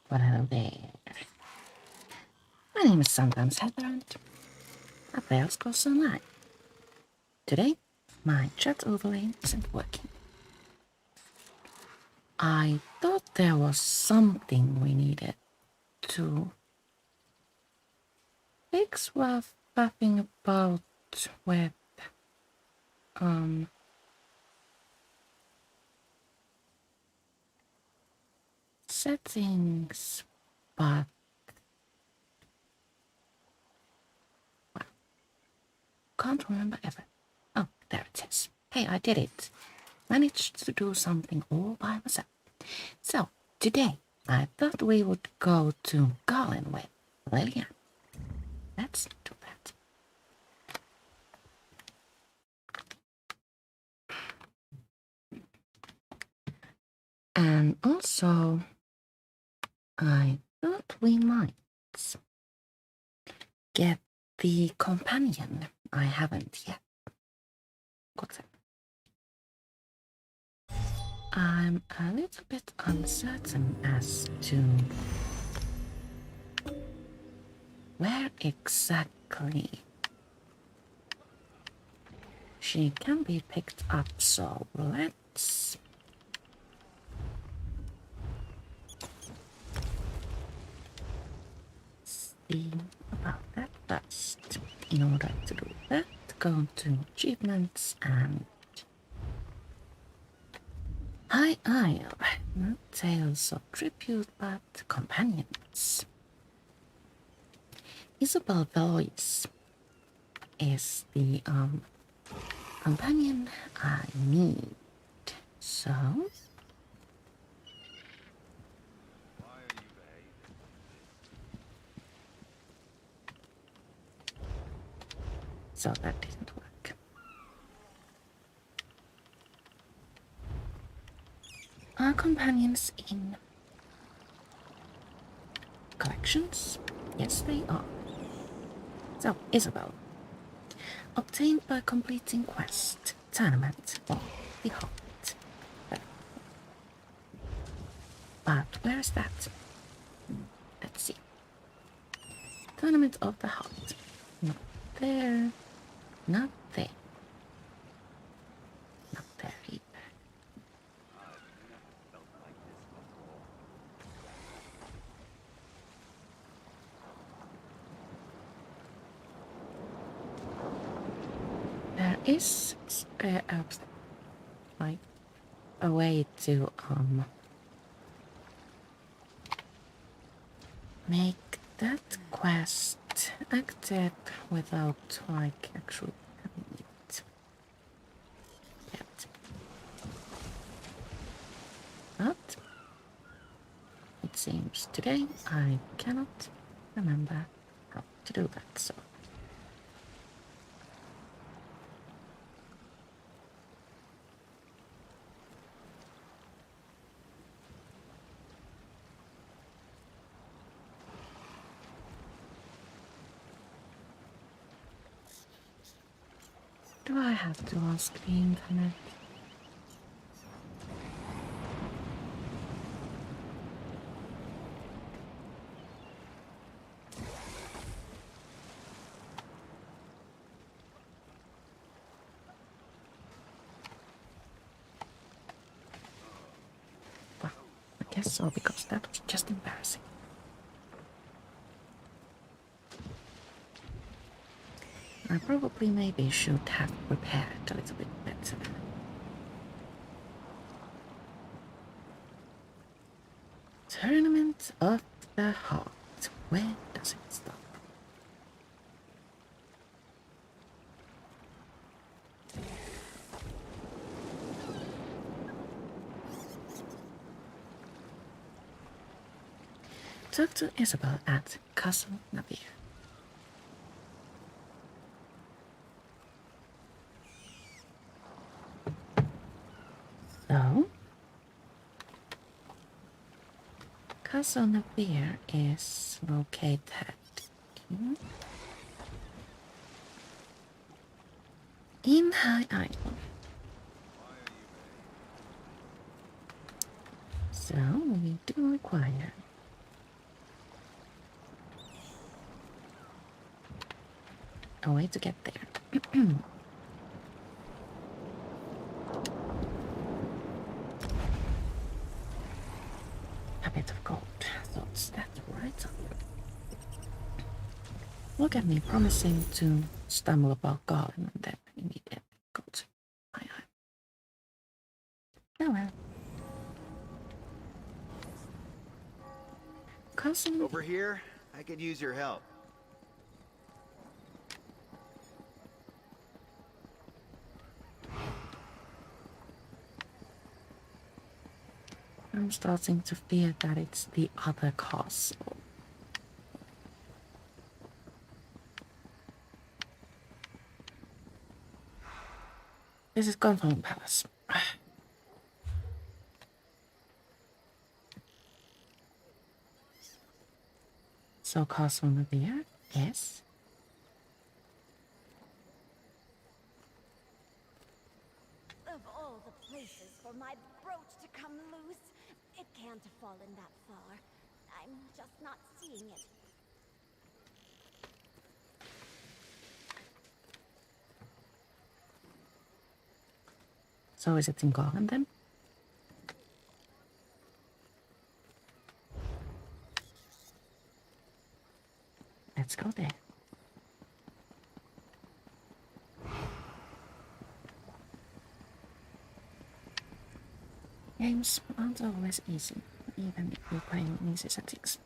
Well, hello there. My name is sometimes Heather and I play Elsko Online. Today, my chat overlay isn't working. I thought there was something we needed to fix while faffing about with settings, but can't remember ever. Oh, there it is. Hey, I did it. Managed to do something all by myself. So, today, I thought we would go to Galen with Lillian. Let's do that. And also, I thought we might get the companion. I haven't yet got it. I'm a little bit uncertain as to where exactly she can be picked up, so let's see about that first. In order to do that, go to achievements and High Isle, not tales of tribute but companions. Isobel Veloise is the companion I need. So that didn't work. Our companions in collections? Yes, they are. So, Isobel. Obtained by completing quest, tournament, or the Hobbit. But where is that? Let's see. Tournament of the Hobbit. Not there. Not there. Not there either. There is like a way to make that quest active without like actually having it yet. But it seems today I cannot remember how to do that, so do I have to ask the internet? Well, I guess so, because that was just embarrassing. I probably maybe should have prepared a little bit better. Tournament of the Heart. Where does it stop? Talk to Isobel at Castle Navier. So, Castle Navier is located in High Isle. So we do require a way to get there. A bit of gold. Thoughts that right up. Look at me promising to stumble about Galen and then immediately go to my eye. Oh well. Cousin. Over here, I could use your help. I'm starting to fear that it's the other castle. This is Gunfire Palace. So castle over there, yes. Of all the places for my brooch to come loose, it can't have fallen that far. I'm just not seeing it. So is it in Galen then? Let's go there. Games aren't always easy, even if you're playing in easy settings.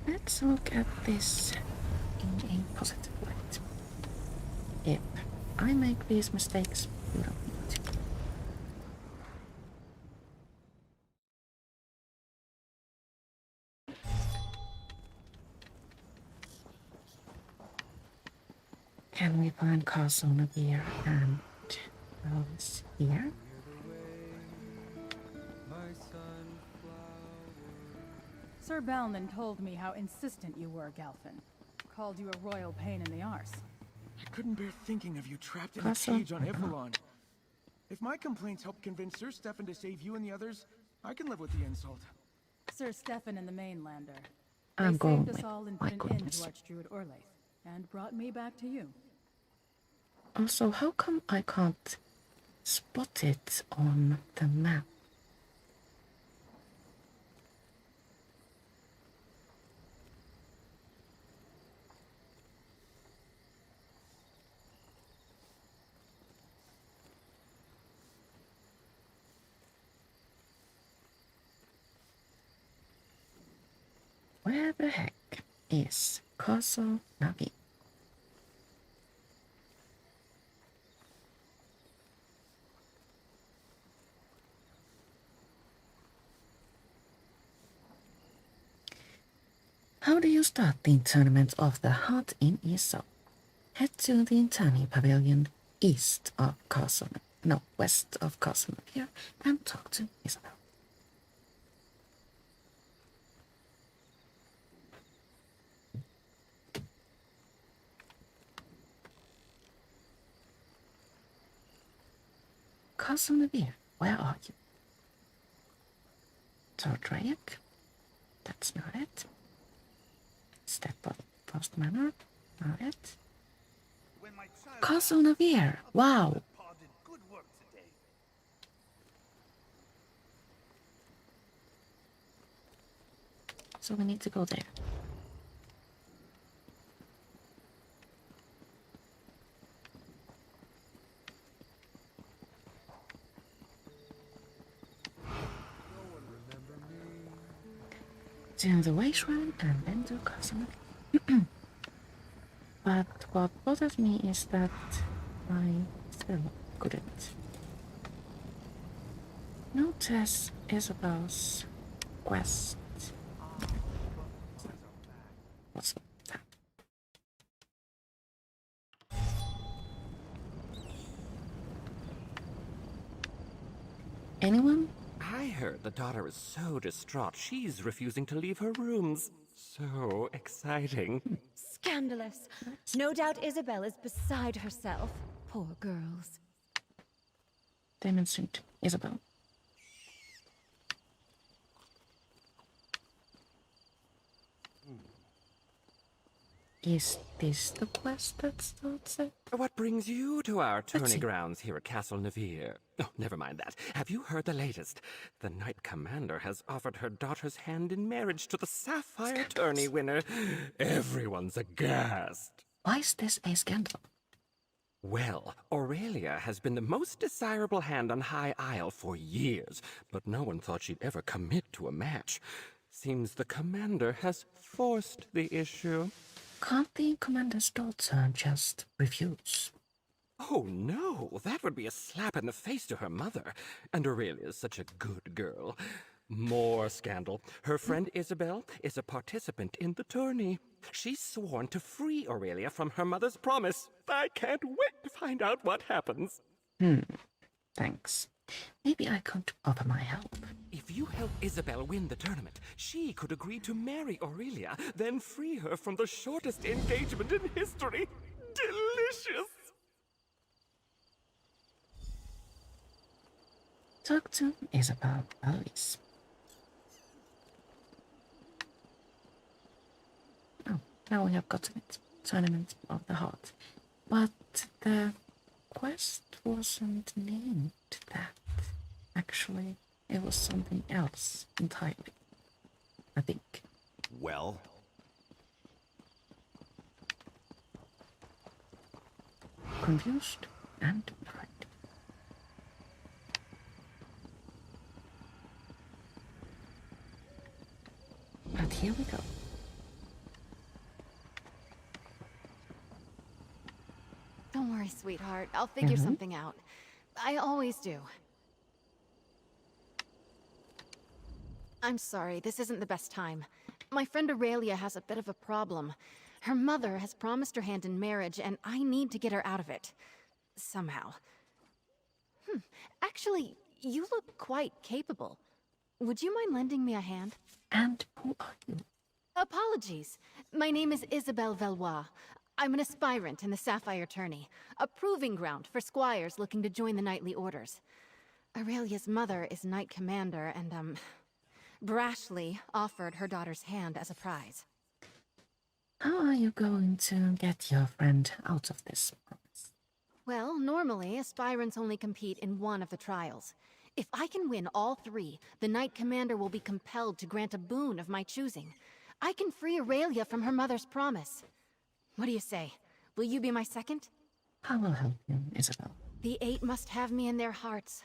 Let's look at this in a positive light. If I make these mistakes, you don't need to. Can we find Castle Navier and Veloise here? Sir Balman told me how insistent you were, Galfin. Called you a royal pain in the arse. I couldn't bear thinking of you trapped in Castle. a cage on Ivolon. If my complaints help convince Sir Stefan to save you and the others, I can live with the insult. Sir Stefan and the Mainlander. I'm They going saved us with all and my put an end goodness. to Archdruid Orlaith, and brought me back to you. Also, how come I can't spot it on the map? Where the heck is Castle Navi? How do you start the Tournament of the Heart in ESO? Head to the Intani Pavilion east of Castle, no, west of Castle Navier and talk to Isobel. Castle Navier, where are you? Tordrayak? That's not it. Step of Post Manor? Not it. Castle Navier! Wow! So we need to go there. To the Way Shrine and then to Castle Navier. But what bothers me is that I still couldn't notice Isabel's quest. What's that? Anyone? I heard the daughter is so distraught she's refusing to leave her rooms. So exciting. Scandalous. No doubt Isobel is beside herself. Poor girls. Demon suit. Isobel. Is this the quest that starts it? What brings you to our see. tourney grounds here at Castle Navir? Oh, never mind that. Have you heard the latest? The Knight Commander has offered her daughter's hand in marriage to the Sapphire tourney winner. Everyone's aghast. Why is this a scandal? Well, Aurelia has been the most desirable hand on High Isle for years, but no one thought she'd ever commit to a match. Seems the Commander has forced the issue. Can't the commander's daughter just refuse? Oh no, that would be a slap in the face to her mother. And Aurelia's such a good girl. More scandal. Her friend Isobel is a participant in the tourney. She's sworn to free Aurelia from her mother's promise. I can't wait to find out what happens. Thanks. Maybe I could offer my help. If you help Isobel win the tournament, she could agree to marry Aurelia, then free her from the shortest engagement in history. Delicious! Talk to Isobel Veloise. Oh, now we have gotten it. Tournament of the Heart. But the quest wasn't named that. Actually, it was something else entirely. I think. Well, Confused and annoyed. But here we go. Don't worry, sweetheart. I'll figure something out. I always do. I'm sorry, this isn't the best time. My friend Aurelia has a bit of a problem. Her mother has promised her hand in marriage, and I need to get her out of it. Somehow. Actually, you look quite capable. Would you mind lending me a hand? And who are you? Apologies. My name is Isobel Veloise. I'm an aspirant in the Sapphire Tourney, a proving ground for squires looking to join the knightly orders. Aurelia's mother is Knight Commander and, brashly offered her daughter's hand as a prize. How are you going to get your friend out of this promise? Well, normally, aspirants only compete in one of the trials. If I can win all three, the Knight Commander will be compelled to grant a boon of my choosing. I can free Aurelia from her mother's promise. What do you say? Will you be my second? I will help you, Isobel. The 8 must have me in their hearts.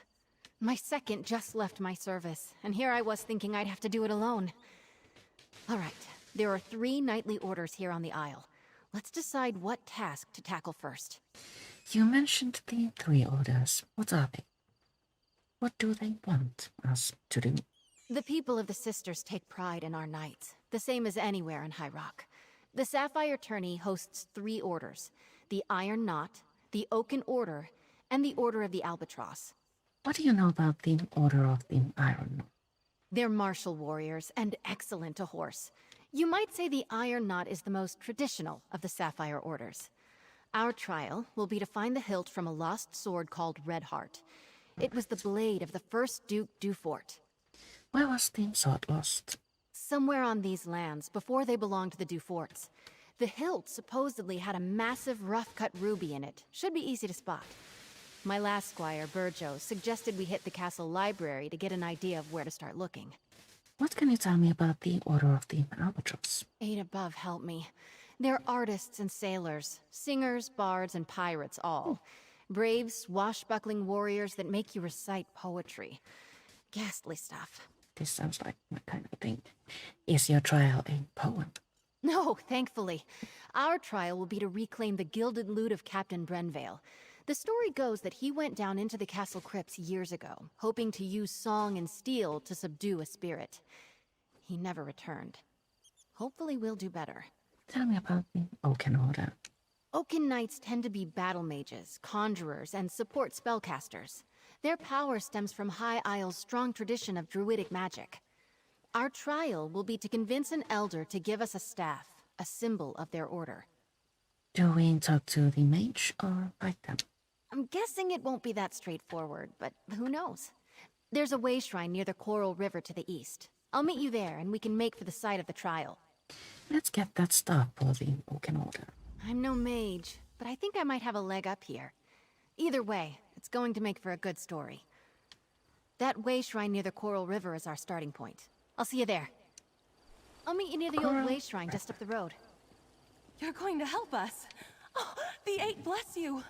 My second just left my service, and here I was thinking I'd have to do it alone. All right, there are 3 knightly orders here on the Isle. Let's decide what task to tackle first. You mentioned the 3 orders. What are they? What do they want us to do? The people of the Sisters take pride in our knights, the same as anywhere in High Rock. The Sapphire Tourney hosts 3 orders: the Iron Knot, the Oaken Order, and the Order of the Albatross. What do you know about the Order of the Iron Knot? They're martial warriors and excellent to horse. You might say the Iron Knot is the most traditional of the Sapphire Orders. Our trial will be to find the hilt from a lost sword called Red Heart. It was the blade of the first Duke Dufort. Where was the sword lost? Somewhere on these lands, before they belonged to the Duforts. The hilt supposedly had a massive rough-cut ruby in it. Should be easy to spot. My last squire, Burjo, suggested we hit the castle library to get an idea of where to start looking. What can you tell me about the Order of the Albatross? 8 above help me. They're artists and sailors, singers, bards, and pirates all. Brave, swashbuckling warriors that make you recite poetry. Ghastly stuff. This sounds like my kind of thing. Is your trial a poem? No, thankfully. Our trial will be to reclaim the gilded loot of Captain Brenvale. The story goes that he went down into the castle crypts years ago, hoping to use song and steel to subdue a spirit. He never returned. Hopefully we'll do better. Tell me about the Oaken Order. Oaken Knights tend to be battle mages, conjurers, and support spellcasters. Their power stems from High Isle's strong tradition of druidic magic. Our trial will be to convince an elder to give us a staff, a symbol of their order. Do we talk to the mage or fight them? I'm guessing it won't be that straightforward, but who knows? There's a way shrine near the Coral River to the east. I'll meet you there, and we can make for the site of the trial. Let's get that stuff for the Oaken Order. I'm no mage, but I think I might have a leg up here. Either way, it's going to make for a good story. That way shrine near the Coral River is our starting point. I'll see you there. I'll meet you near the old way shrine just up the road. You're going to help us. Oh, the Eight bless you.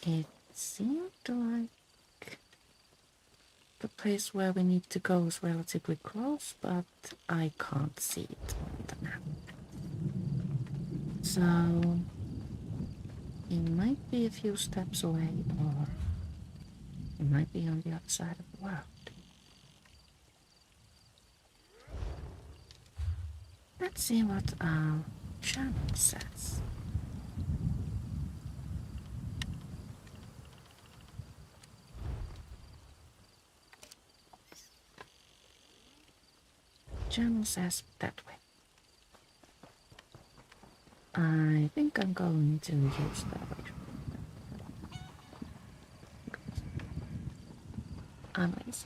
It seemed like the place where we need to go is relatively close, but I can't see it on the map. So it might be a few steps away, or it might be on the other side of the world. Let's see what our channel says. Channel says that way. I think I'm going to use that way. I'm lazy.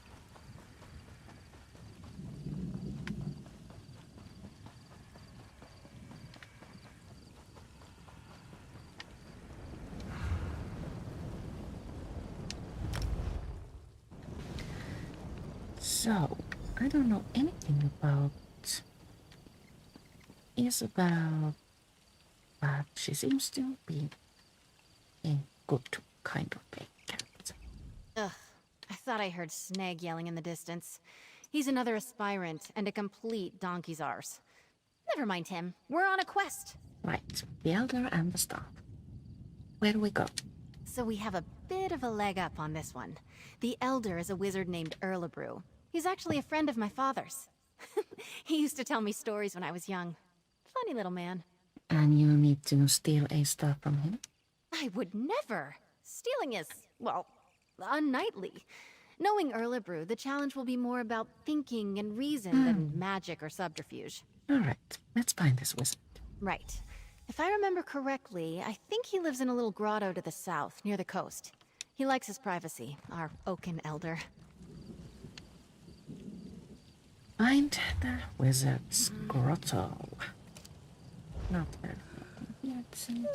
So, I don't know anything about Isobel, but she seems to be a good kind of a character. Ugh, I thought I heard Snag yelling in the distance. He's another aspirant and a complete donkey's arse. Never mind him. We're on a quest. Right, the Elder and the Staff. Where do we go? So we have a bit of a leg up on this one. The Elder is a wizard named Erlebrew. He's actually a friend of my father's. He used to tell me stories when I was young. Funny little man. And you need to steal a staff from him? I would never. Stealing is, well, unknightly. Knowing Erlebrew, the challenge will be more about thinking and reason than magic or subterfuge. Alright, let's find this wizard. Right. If I remember correctly, I think he lives in a little grotto to the south, near the coast. He likes his privacy, our Oaken Elder. Find the wizard's grotto. Not very far here, it seems.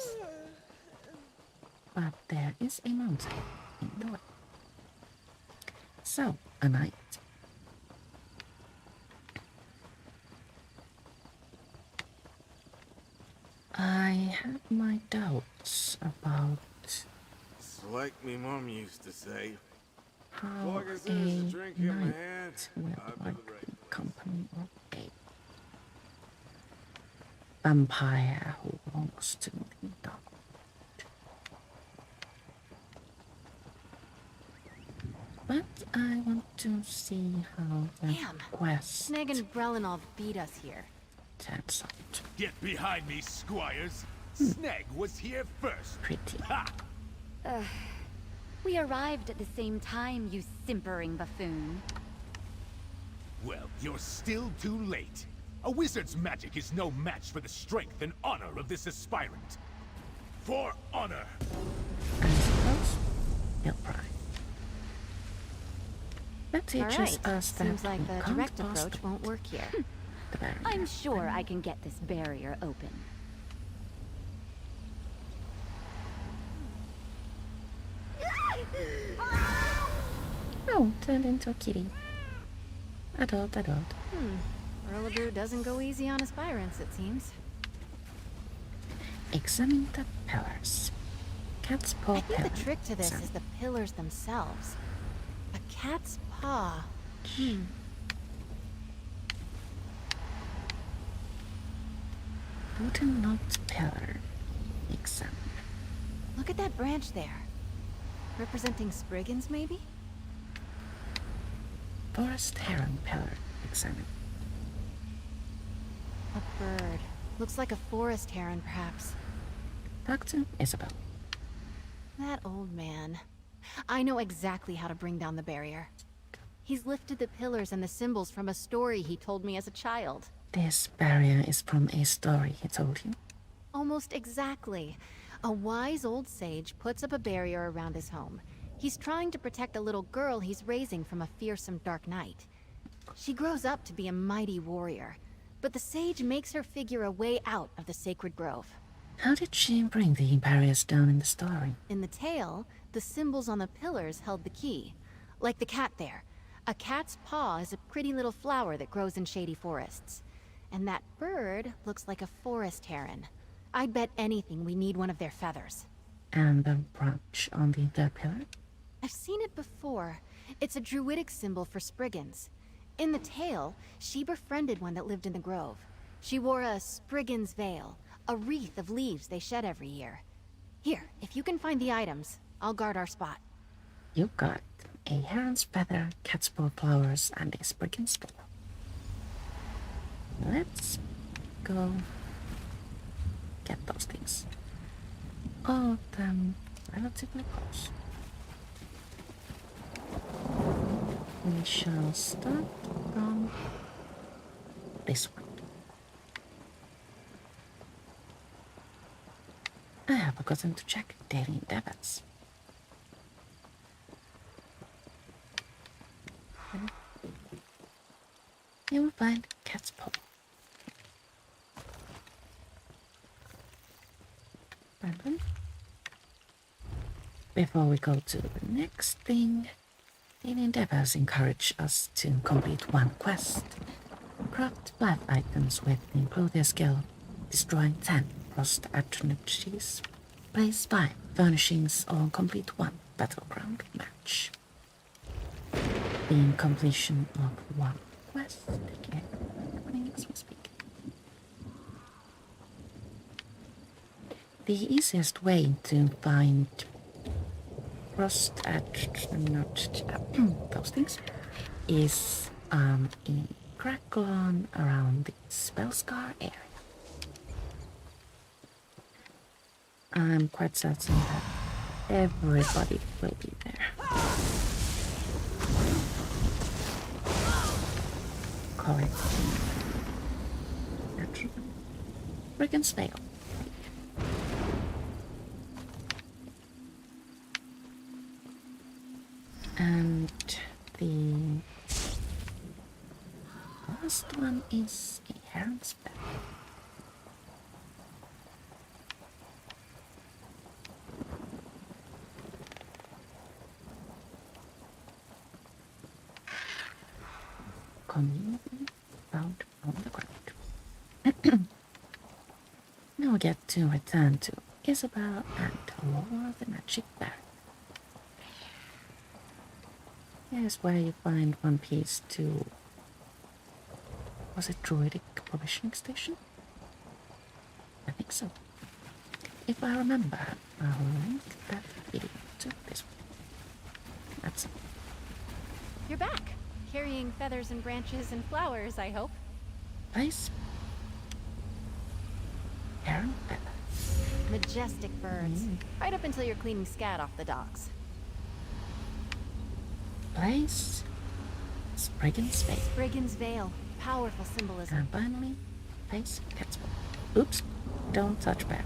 But there is a mountain in the way. So, a night. I have my doubts about It's like me mom used to say. how Long as a there's a drink in my knight hand, will I've like been ready. the company of a vampire who belongs to the dark. But I want to see how the Damn. quest Snag and Brelin all beat us here. turns out. Get behind me, squires. Snag was here first. Pretty. Ha! We arrived at the same time, you simpering buffoon. Well, you're still too late. A wizard's magic is no match for the strength and honor of this aspirant. For honor! I suppose he'll pry. That All teaches right. us that Seems like we the can't direct pass approach won't work here. the barrier. I'm sure I can get this barrier open. Oh, turned into a kitty. Adult. Erlebrew doesn't go easy on aspirants, it seems. Examine the pillars. Cat's paw I think pillar. the trick to this Examine. is the pillars themselves. A cat's paw. Wooden knot pillar. Examine. Look at that branch there. Representing Spriggans, maybe? Forest heron pillar. Examine. A bird. Looks like a forest heron, perhaps. Talk to Isobel. That old man. I know exactly how to bring down the barrier. He's lifted the pillars and the symbols from a story he told me as a child. This barrier is from a story he told you. Almost exactly. A wise old sage puts up a barrier around his home. He's trying to protect a little girl he's raising from a fearsome dark knight. She grows up to be a mighty warrior, but the sage makes her figure a way out of the sacred grove. How did she bring the barriers down in the story? In the tale, the symbols on the pillars held the key. Like the cat there. A cat's paw is a pretty little flower that grows in shady forests. And that bird looks like a forest heron. I'd bet anything we need one of their feathers. And the branch on the third pillar? I've seen it before. It's a druidic symbol for Spriggans. In the tale, she befriended one that lived in the grove. She wore a Spriggan's veil, a wreath of leaves they shed every year. Here, if you can find the items, I'll guard our spot. You got a heron's feather, cat's paw flowers, and a Spriggan's veil. Let's go get those things. All of them relatively close. We shall start from this one. I have forgotten to check daily endeavors. You will find cat's paw. Pardon? Before we go to the next thing, daily endeavors encourage us to complete one quest. Craft 5 items with the Improved skill, destroying 10 frost attributes. Place 5 furnishings or complete 1 battleground match. The completion of one quest. Okay, happening as we speak. The easiest way to find frost attributes, those things, is a crackle around the Spellscar area. I'm quite certain that everybody will be there. Correct. Natural. Brigand's Veil. And the last one is a heron's feather. Conveniently found on the ground. Now we get to return to Isobel and lower the magic barrier. Here's where you find one piece to... Was it Druidic Provisioning Station? I think so. If I remember, I'll link that video to this one. That's it. You're back, carrying feathers and branches and flowers, I hope. Place. Heron feather. Majestic birds. Right up until you're cleaning scat off the docks. Place. Spriggan's Veil. Spriggan's Veil. Powerful symbolism. And finally, place cat's paw. Oops, don't touch Barry.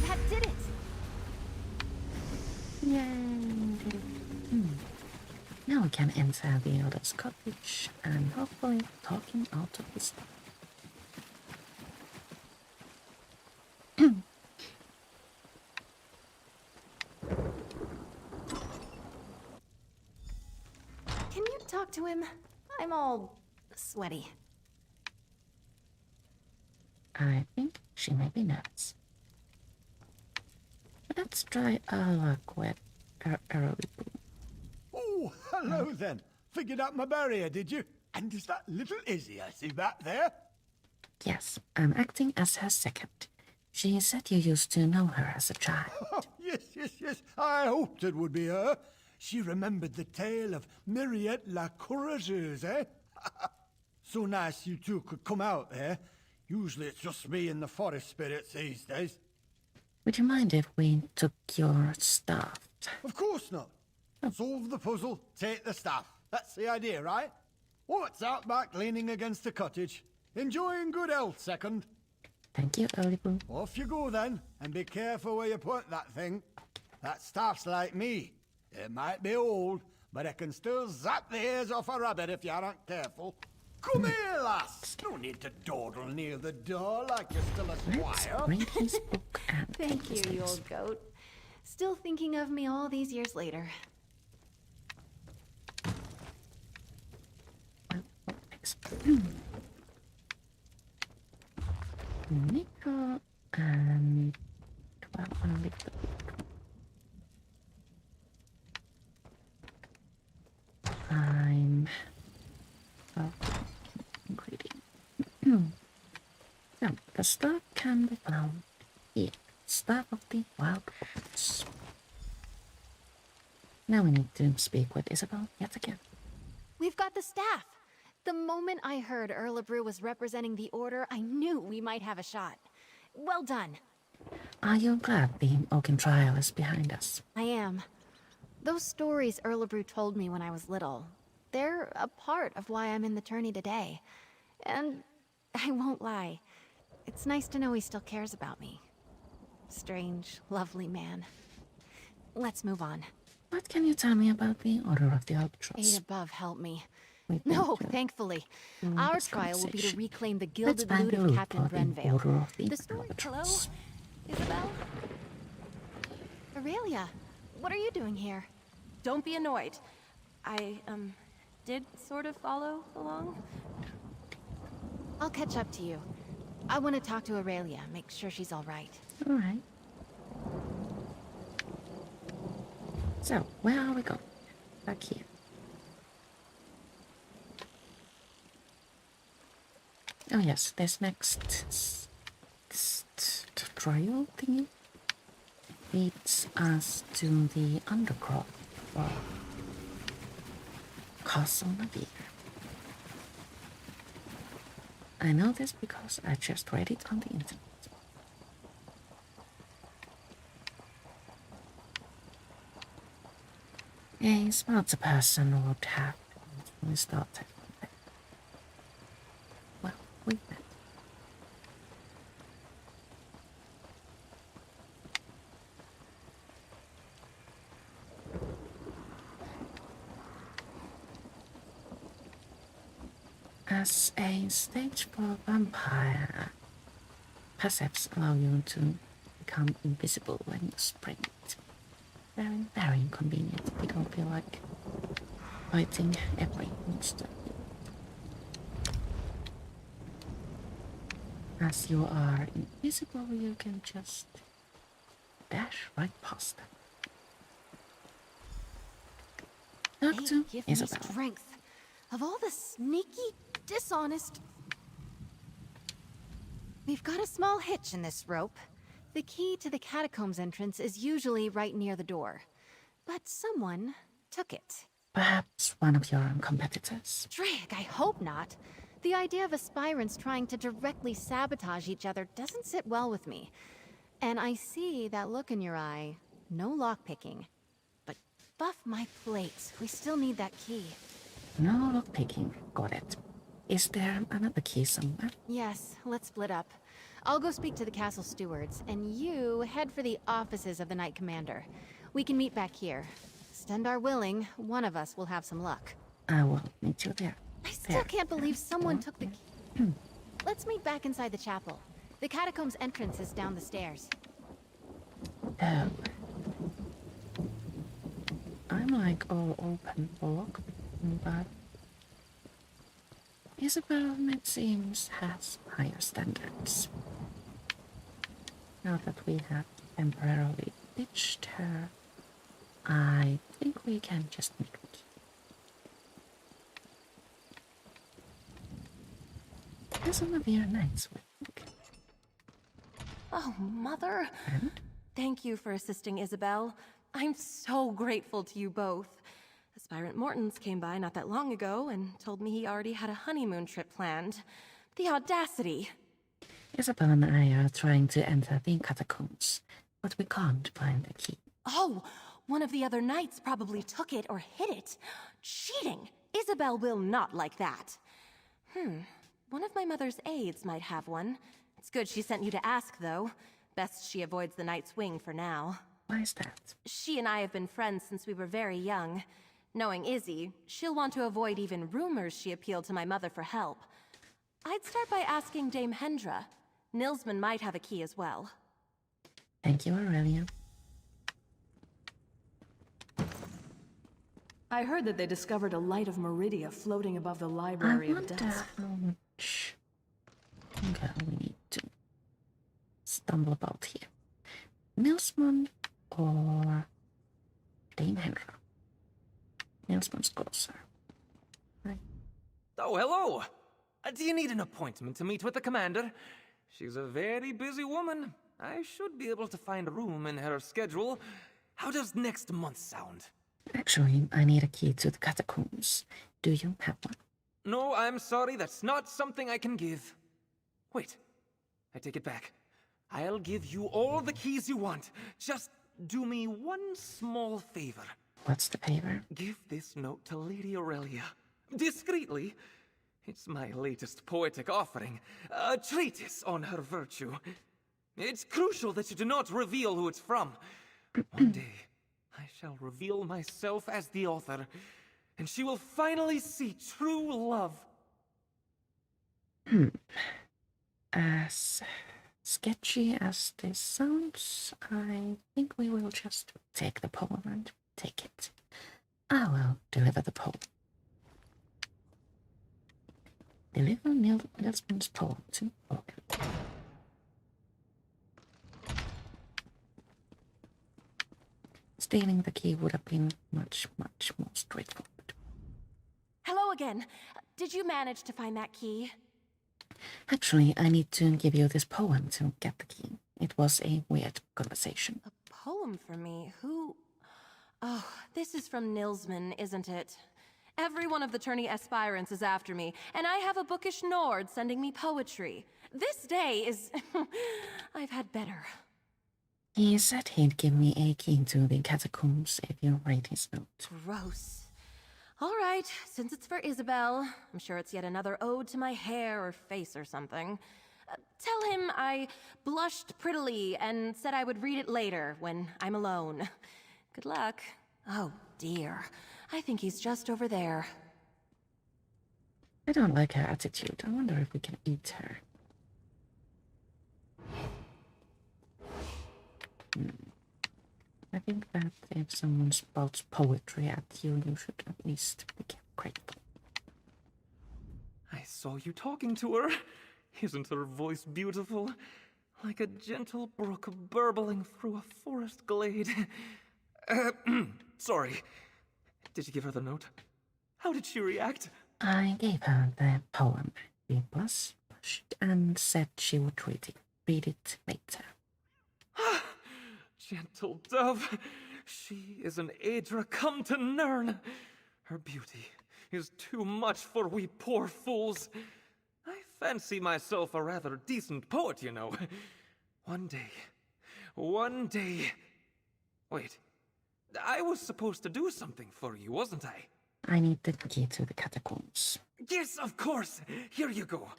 That did it! Yay! Now we can enter the elder's cottage and hopefully talk him out of his stuff. Can you talk to him? I'm all sweaty. I think she may be nervous. But let's try our luck with early boom. Oh, hello then. Figured out my barrier, did you? And is that little Izzy I see back there? Yes, I'm acting as her second. She said you used to know her as a child. Oh, yes. I hoped it would be her. She remembered the tale of Myriette la Courageuse, eh? So nice you two could come out there. Usually it's just me and the forest spirits these days. Would you mind if we took your stuff? Of course not. Solve the puzzle, take the stuff. That's the idea, right? What's out back leaning against the cottage? Enjoying good health, second. Thank you, Oliver. Off you go then, and be careful where you point that thing. That staff's like me. It might be old, but it can still zap the ears off a rabbit if you aren't careful. Come here, lass! No need to dawdle near the door like you're still a Let's squire. read his book and Thank take his you, you notes. old goat. Still thinking of me all these years later. Well, what next? Nico and 1200. I'm ingredient. So the stuff can be found here. Stuff of the wild woods. Now we need to speak with Isobel yet again. We've got the staff. The moment I heard Erlebrew was representing the Order, I knew we might have a shot. Well done. Are you glad the Oaken trial is behind us? I am. Those stories Erlebrew told me when I was little, they're a part of why I'm in the tourney today. And I won't lie, it's nice to know he still cares about me. Strange, lovely man. Let's move on. What can you tell me about the Order of the Albatross? Eight above, help me. We've No, been thankfully. through Our this trial will be to conversation. reclaim the Let's gilded find loot the of loot Captain for the Brenvale. Order of the The story. Hello, Albatross. Isabel? Aurelia, what are you doing here? Don't be annoyed. I, did sort of follow along. I'll catch up to you. I want to talk to Aurelia, make sure she's all right. All right. So, where are we going? Back here. Oh yes, this next trial thingy leads us to the undercroft or Castle Navier. I know this because I just read it on the internet. A smarter person would have started. Well, we met. As a stage 4 vampire, passives allow you to become invisible when you sprint. Very, very inconvenient. You don't feel like fighting every monster. As you are invisible, you can just dash right past them. Talk They to give me Isobel. strength. Of all the sneaky, dishonest... We've got a small hitch in this rope. The key to the catacombs entrance is usually right near the door. But someone took it. Perhaps one of your competitors. Drake, I hope not. The idea of aspirants trying to directly sabotage each other doesn't sit well with me. And I see that look in your eye. No lockpicking. But buff my plates. We still need that key. No lockpicking. Got it. Is there another key somewhere? Yes, let's split up. I'll go speak to the castle stewards, and you head for the offices of the Knight Commander. We can meet back here. Stendar willing, one of us will have some luck. I will meet you there. I still can't believe someone took the key. Let's meet back inside the chapel. The catacombs entrance is down the stairs. Oh. I'm like all open for lockpicking, but Isobel, it seems, has higher standards. Now that we have temporarily ditched her, I think we can just meet. There's another night's work. Oh, Mother. And? Thank you for assisting Isabel. I'm so grateful to you both. Aspirant Mortons came by not that long ago and told me he already had a honeymoon trip planned. The audacity! Isobel and I are trying to enter the catacombs, but we can't find the key. Oh, one of the other knights probably took it or hid it. Cheating! Isabel will not like that. One of my mother's aides might have one. It's good she sent you to ask, though. Best she avoids the Night's Wing for now. Why is that? She and I have been friends since we were very young. Knowing Izzy, she'll want to avoid even rumors she appealed to my mother for help. I'd start by asking Dame Hendra. Nilsman might have a key as well. Thank you, Aurelia. I heard that they discovered a light of Meridia floating above the I Library of wonder Death. how much we need to stumble about here. Nilsman or Dame Hendra? Nilsman's closer. Right. Oh, hello! Do you need an appointment to meet with the commander? She's a very busy woman. I should be able to find room in her schedule. How does next month sound? Actually, I need a key to the catacombs. Do you have one? No, I'm sorry, that's not something I can give. Wait, I take it back. I'll give you all the keys you want. Just do me one small favor. What's the favor? Give this note to Lady Aurelia. Discreetly. It's my latest poetic offering. A treatise on her virtue. It's crucial that you do not reveal who it's from. One day, I shall reveal myself as the author, and she will finally see true love. As sketchy as this sounds, I think we will just take the poem and take it. I will deliver the poem. Deliver Nilsman's poem to Aurelia. Stealing the key would have been much, much more straightforward. Hello again. Did you manage to find that key? Actually, I need to give you this poem to get the key. It was a weird conversation. A poem for me? Who? Oh, this is from Nilsman, isn't it? Every one of the tourney aspirants is after me, and I have a bookish Nord sending me poetry. This day is... I've had better. He said he'd give me a key to the catacombs if you read his note. Gross. All right, since it's for Isobel, I'm sure it's yet another ode to my hair or face or something. Tell him I blushed prettily and said I would read it later when I'm alone. Good luck. Oh dear, I think he's just over there. I don't like her attitude. I wonder if we can eat her. I think that if someone spouts poetry at you, you should at least be grateful. I saw you talking to her. Isn't her voice beautiful? Like a gentle brook burbling through a forest glade. Sorry. Did you give her the note? How did she react? I gave her the poem. She blushed and said she would read it later. Gentle dove. She is an Aedra come to Nern. Her beauty is too much for we poor fools. I fancy myself a rather decent poet, you know. One day... Wait, I was supposed to do something for you, wasn't I? I need the key to the catacombs. Yes, of course. Here you go.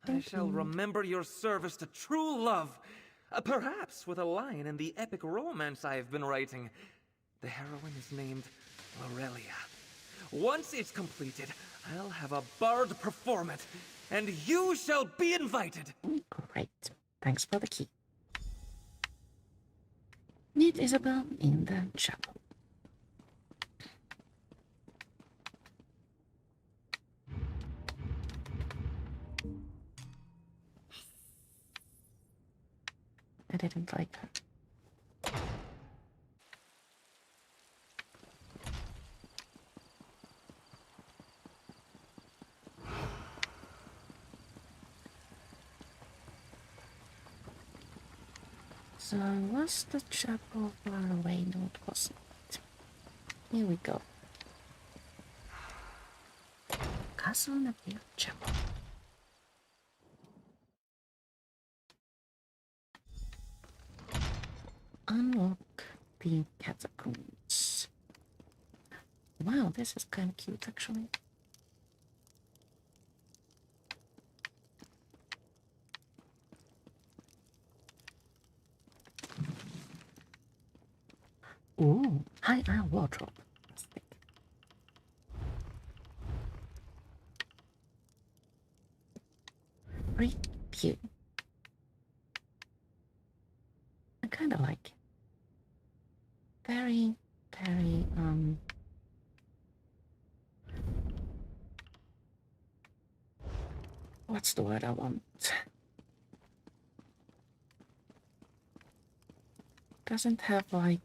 I shall remember your service to true love. Perhaps with a line in the epic romance I have been writing. The heroine is named Aurelia. Once it's completed, I'll have a bard perform it, and you shall be invited. Great. Thanks for the key. Meet Isobel in the chapel. I didn't like her. So was the chapel far away? No, it wasn't. Here we go. Castle Napier Chapel. Unlock the catacombs. Wow, this is kind of cute actually. Ooh, high aisle wardrobe. Review. I kind of like it. Very, very, what's the word I want? Doesn't have like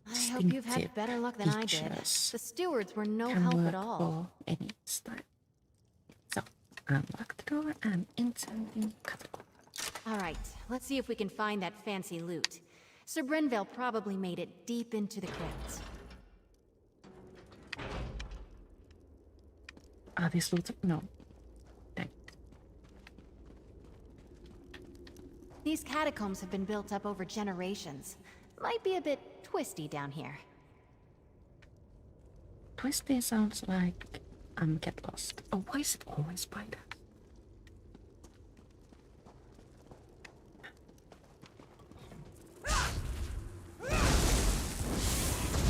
I hope you've had better luck than I did. The stewards were no help at all. For any style. So, unlock the door and into the catacombs. Alright, let's see if we can find that fancy loot. Sir Brenville probably made it deep into the crypts. Are these loot? No. Dang. These catacombs have been built up over generations. Might be a bit twisty down here. Twisty sounds like get lost. Oh, why is it always spiders?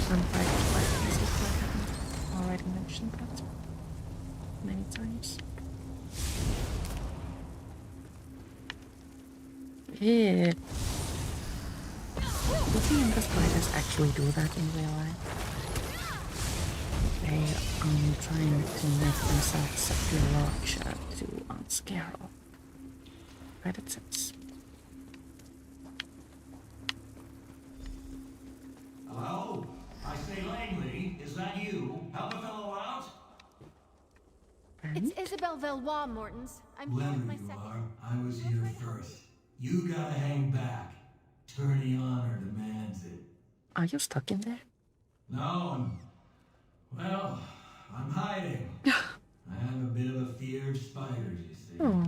Unfighting spiders is what happened. Already mentioned that many times. Yeah. Do you think the spiders actually do that in real life? They are trying to make themselves appear larger to scare off predators. Hello? I say Langley, is that you? Help a fellow out? It's Isobel Veloise, Mortons. I'm here with my second. Whoever you are, I was here first. You gotta hang back. Tourney honor demands it. Are you stuck in there? No, I'm hiding. I have a bit of a fear of spiders, you see. Oh.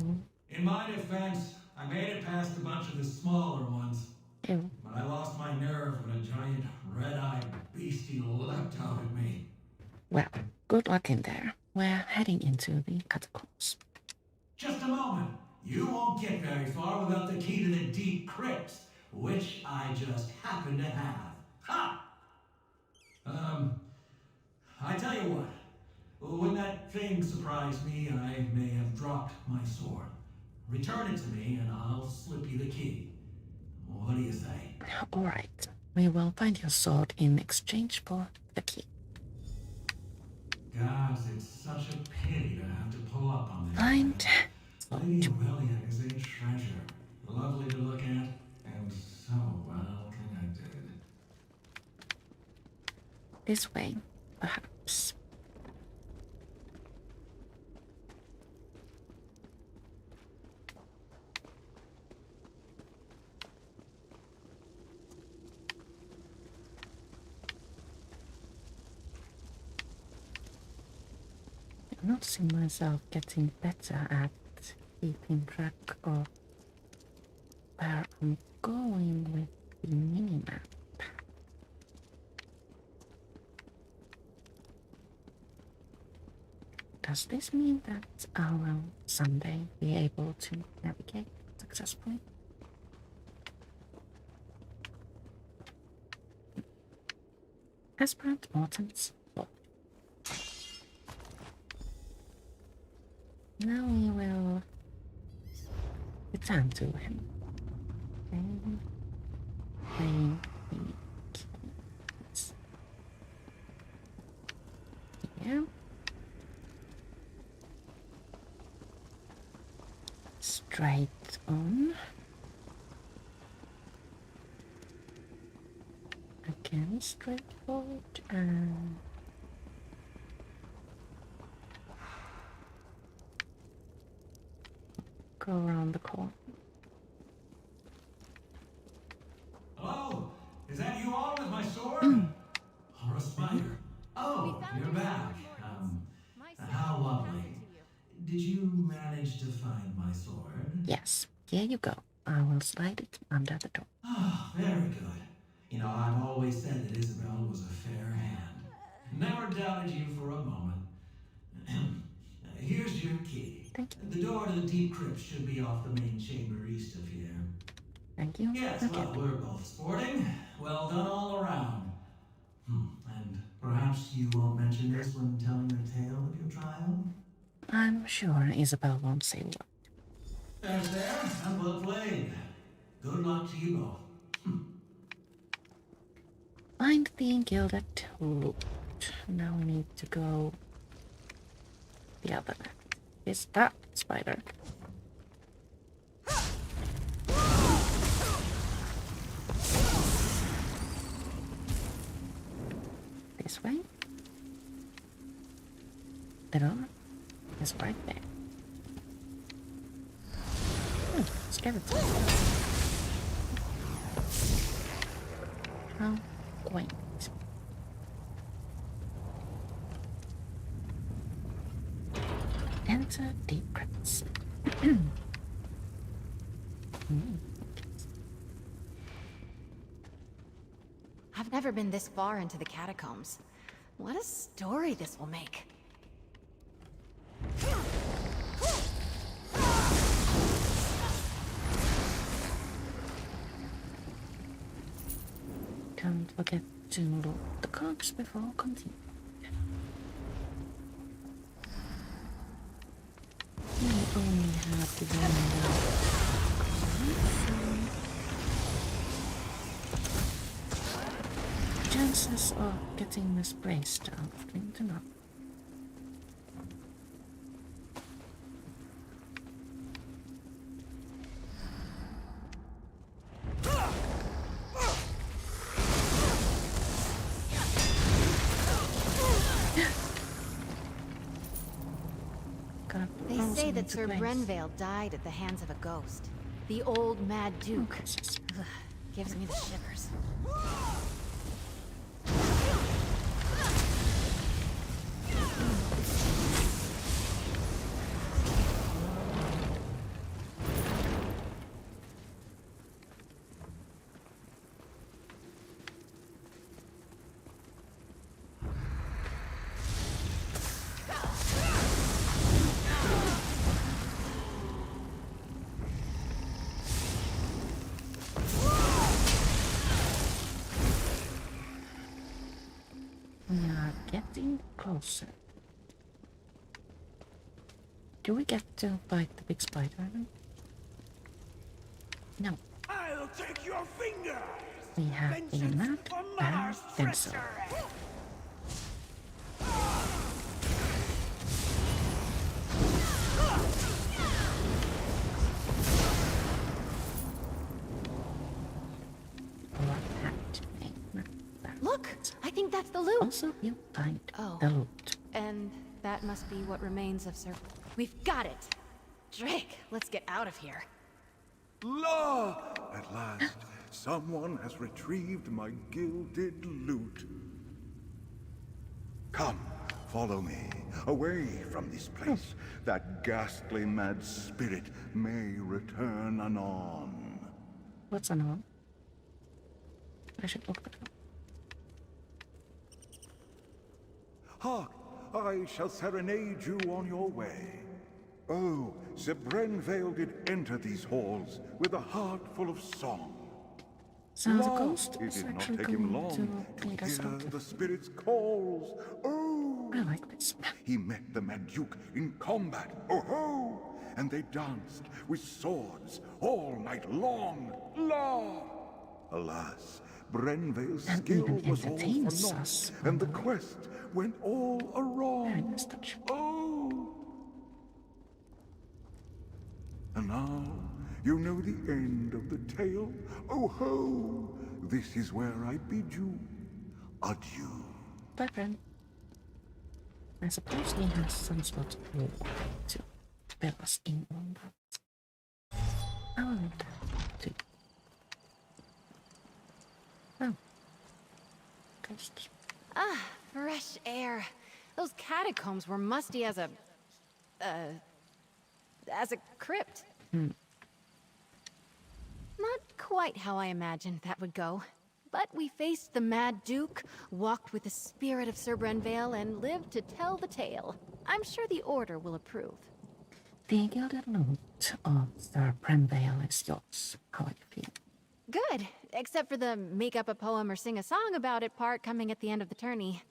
In my defense, I made it past a bunch of the smaller ones. Ew. But I lost my nerve when a giant red-eyed beastie leapt out at me. Well, good luck in there. We're heading into the catacombs. Just a moment. You won't get very far without the key to the deep crypts, which I just happen to have. Ha! I tell you what. When that thing surprised me, I may have dropped my sword. Return it to me and I'll slip you the key. What do you say? Alright. We will find your sword in exchange for the key. Gods, it's such a pity to have to pull up on this. Find. Lady Aurelia is a treasure. Lovely to look at, and so well connected. This way, perhaps. I'm noticing myself getting better at keeping track of where I'm going with the minimap. Does this mean that I will someday be able to navigate successfully? Aspirant Morton's Vault. Now we will return to him. And play the keys. Here. Straight on. Again, straight forward and go around the corner. Hello? Is that you all with my sword? Or a spider? Oh, you're back. How lovely. Did you manage to find my sword? Yes, here you go. I will slide it under the door. Ah, very good. You know, I've always said that Isobel was a fair hand. Never doubted you for a moment. Here's your key. Thank you. The door to the deep crypt should be off the main chamber east of here. Thank you. Yes, okay. well, we're both sporting. Well done all around. Perhaps you won't mention this when telling the tale of your trial? I'm sure Isabel won't say what. There's there, and well played. Good luck to you both. Find the gilded loot. Now we need to go the other way. Is that spider? This way? The door is right there. Skeleton. How quaint. Enter deep crypts. I've never been this far into the catacombs. What a story this will make. Don't forget to load the cogs before continuing. We only have to chances of getting this place down to not. They say that Sir Brenvale died at the hands of a ghost. The old Mad Duke. Ugh, gives me the shivers. We are getting closer. Do we get to fight the big spider? No. I'll take your fingers! We have the map and pencil. Look! I think that's the loot! Also, you find the loot. And that must be what remains of Sir... We've got it! Drake, let's get out of here. La! At last, someone has retrieved my gilded loot. Come, follow me, away from this place. That ghastly mad spirit may return anon. What's anon? I should look that up. Hark! I shall serenade you on your way. Oh, Sir Brenvale did enter these halls with a heart full of song. So the Lo, ghost it is did not actually take him going long to lead us hear out. the spirit's calls. Oh! I like this. He met the Mad Duke in combat. Oh ho! And they danced with swords all night long. La! Alas, Brenvale's And skill even was all entertains for naught, us. and the quest went all awry. Oh! And now you know the end of the tale. Oh ho! This is where I bid you adieu. Bye, friend. I suppose he has some sort of war to fill us in on that. I will leave that to you. Oh. Ghosts. Ah, fresh air. Those catacombs were musty as a crypt. Not quite how I imagined that would go. But we faced the Mad Duke, walked with the spirit of Sir Brenvale, and lived to tell the tale. I'm sure the Order will approve. The gilded loot of Sir Brenvale is yours. How are you feeling? Good, except for the make up a poem or sing a song about it part coming at the end of the tourney.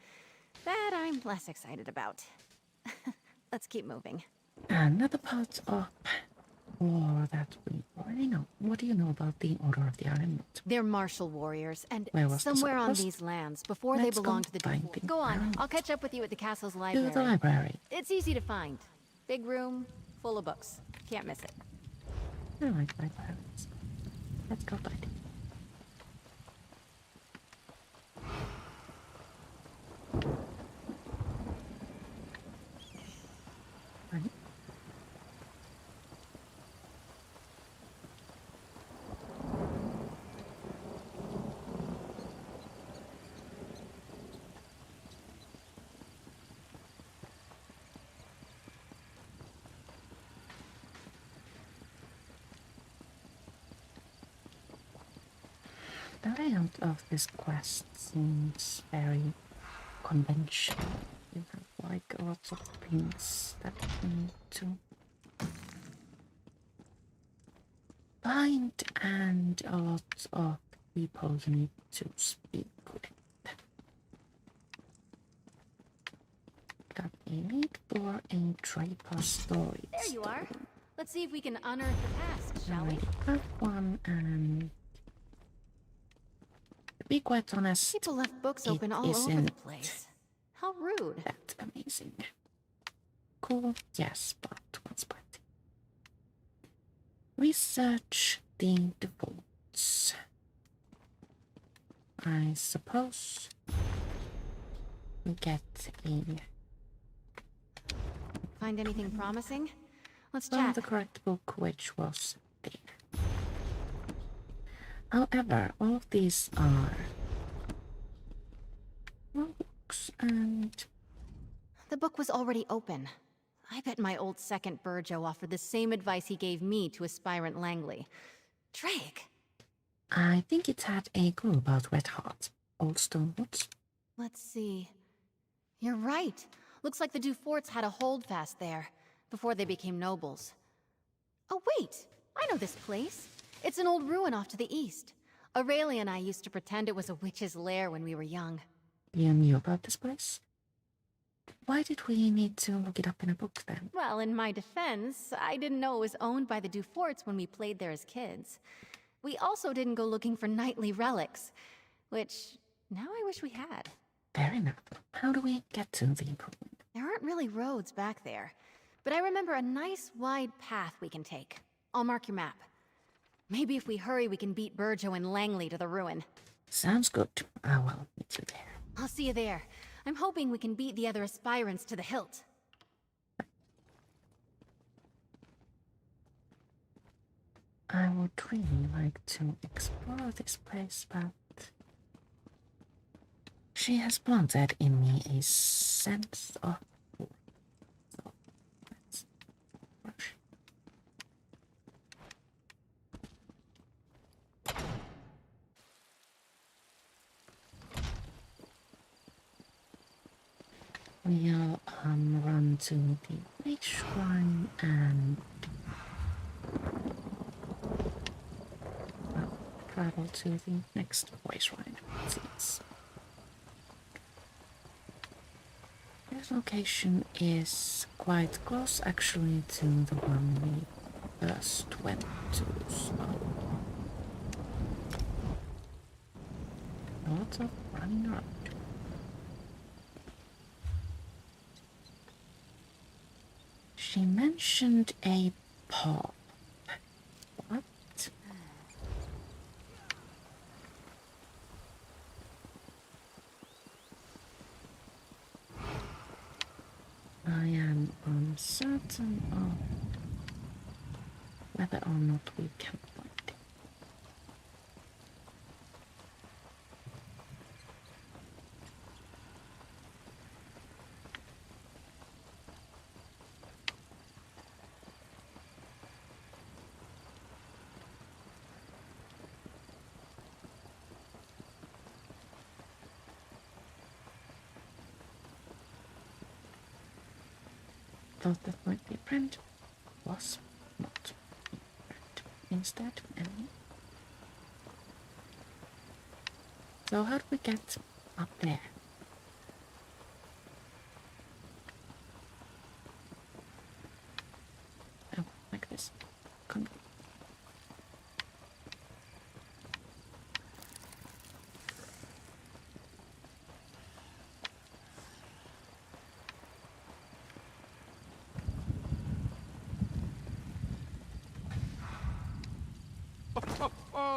That I'm less excited about. Let's keep moving. Another part of war that we already know. What do you know about the Order of the Iron Knot? They're martial warriors, and Where was the somewhere on surplus? these lands, before Let's they belonged to the find Deforts. the Go on, Iron I'll Knot. catch up with you at the castle's To library. the library. It's easy to find. Big room, full of books. Can't miss it. I like libraries. Let's go find it. Right. The layout of this quest seems very conventional. You have like lots of things that you need to find and a lot of people you need to speak with. Got a need for a Draper story. There you are. Let's see if we can unearth the past, shall we? Already have one, and to be quite honest, People left books it open all over the isn't place. How rude. that amazing. Cool, yes, but what's plenty. Research the defaults. I suppose we get a Find anything promising? Let's found chat. the correct book, which was there. However, all of these are books, and The book was already open. I bet my old second Burjo offered the same advice he gave me to aspirant Langley. Drake! I think it had a clue about Red Heart, Old Stonewoods. Let's see. You're right. Looks like the Duforts had a holdfast there, before they became nobles. Oh wait! I know this place. It's an old ruin off to the east. Aurelia and I used to pretend it was a witch's lair when we were young. You knew about this place? Why did we need to look it up in a book then? Well, in my defense, I didn't know it was owned by the Duforts when we played there as kids. We also didn't go looking for knightly relics, which now I wish we had. Fair enough. How do we get to the ruin? There aren't really roads back there, but I remember a nice wide path we can take. I'll mark your map. Maybe if we hurry, we can beat Burjo and Langley to the ruin. Sounds good. I will meet you there. I'll see you there. I'm hoping we can beat the other aspirants to the hilt. I would really like to explore this place, but she has planted in me a sense of fear. So let's rush. We'll run to the base shrine and travel to the next voice shrine. Seems. This location is quite close actually to the one we first went to, so lots of running around. She mentioned a pub. What? I am uncertain of whether or not we can find it. Thought that might be a friend. Was not a friend. Instead, enemy. So how do we get up there?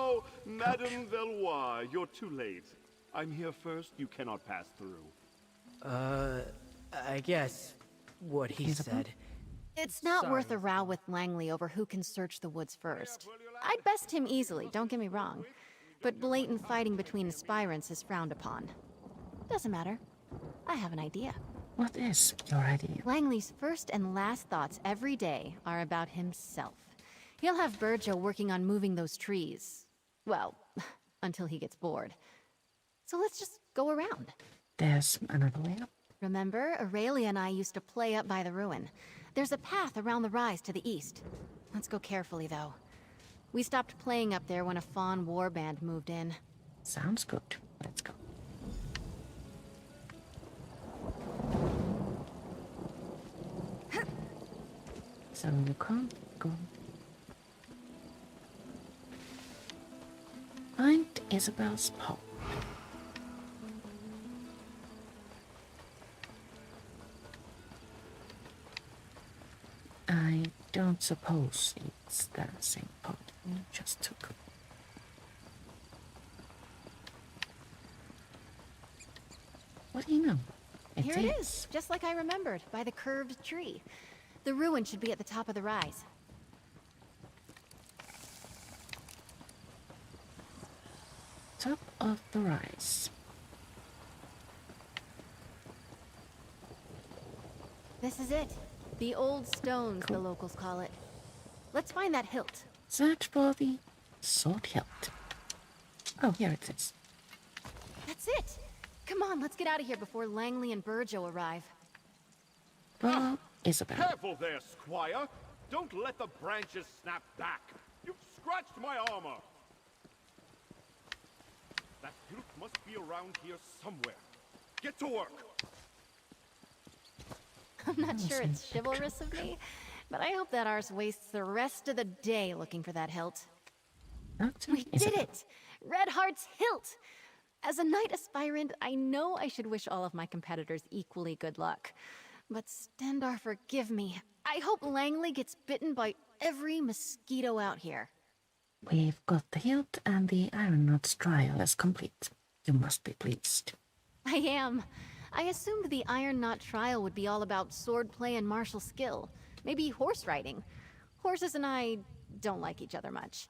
Oh, Madame Veloise, you're too late. I'm here first, you cannot pass through. I guess what he said. It's not Sorry. worth a row with Langley over who can search the woods first. I'd best him easily, don't get me wrong. But blatant fighting between aspirants is frowned upon. Doesn't matter. I have an idea. What is your idea? Langley's first and last thoughts every day are about himself. He'll have Burjo working on moving those trees. Well, until he gets bored. So let's just go around. There's another way up. Remember, Aurelia and I used to play up by the ruin. There's a path around the rise to the east. Let's go carefully, though. We stopped playing up there when a Fawn warband moved in. Sounds good. Let's go. So you can't go. Find Isabel's pop. I don't suppose it's the same pot you just took. What do you know? Here it is, just like I remembered, by the curved tree. The ruin should be at the top of the rise. Top of the rise. This is it. The old stones, the locals call it. Let's find that hilt. Search for the sword hilt. Oh, here it is. That's it. Come on, let's get out of here before Langley and Burjo arrive. Well, Isobel. Careful there, Squire! Don't let the branches snap back! You've scratched my armor! That hilt must be around here somewhere. Get to work! I'm not sure it's chivalrous of me, but I hope that ours wastes the rest of the day looking for that hilt. We did it! Red Heart's hilt! As a knight aspirant, I know I should wish all of my competitors equally good luck. But Stendar, forgive me. I hope Langley gets bitten by every mosquito out here. We've got the hilt and the Iron Knot's trial is complete. You must be pleased. I am. I assumed the Iron Knot trial would be all about swordplay and martial skill. Maybe horse riding. Horses and I don't like each other much.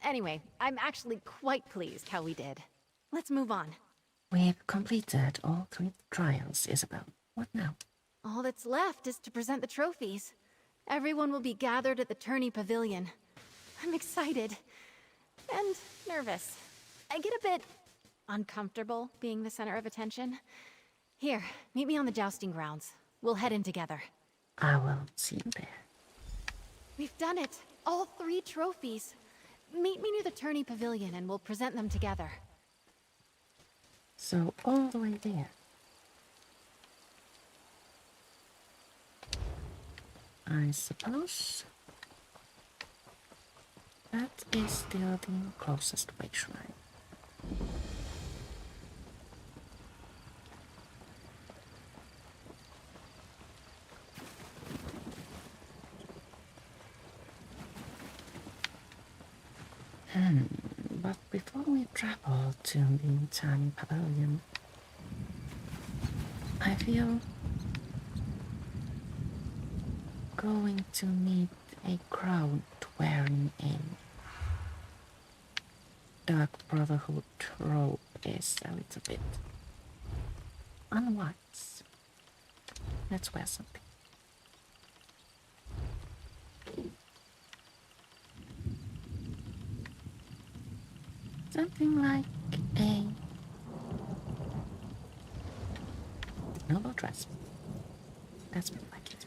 Anyway, I'm actually quite pleased how we did. Let's move on. We've completed all 3 trials, Isobel. What now? All that's left is to present the trophies. Everyone will be gathered at the tourney pavilion. I'm excited. And nervous. I get a bit uncomfortable being the center of attention. Here, meet me on the jousting grounds. We'll head in together. I will see you there. We've done it. All 3 trophies. Meet me near the tourney pavilion and we'll present them together. So all the way there. I suppose that is still the closest way shrine. But before we travel to the tiny pavilion, I feel going to meet a crowd wearing a Dark Brotherhood robe is a little bit unwise. Let's wear something. Something like a noble dress. That's more like it.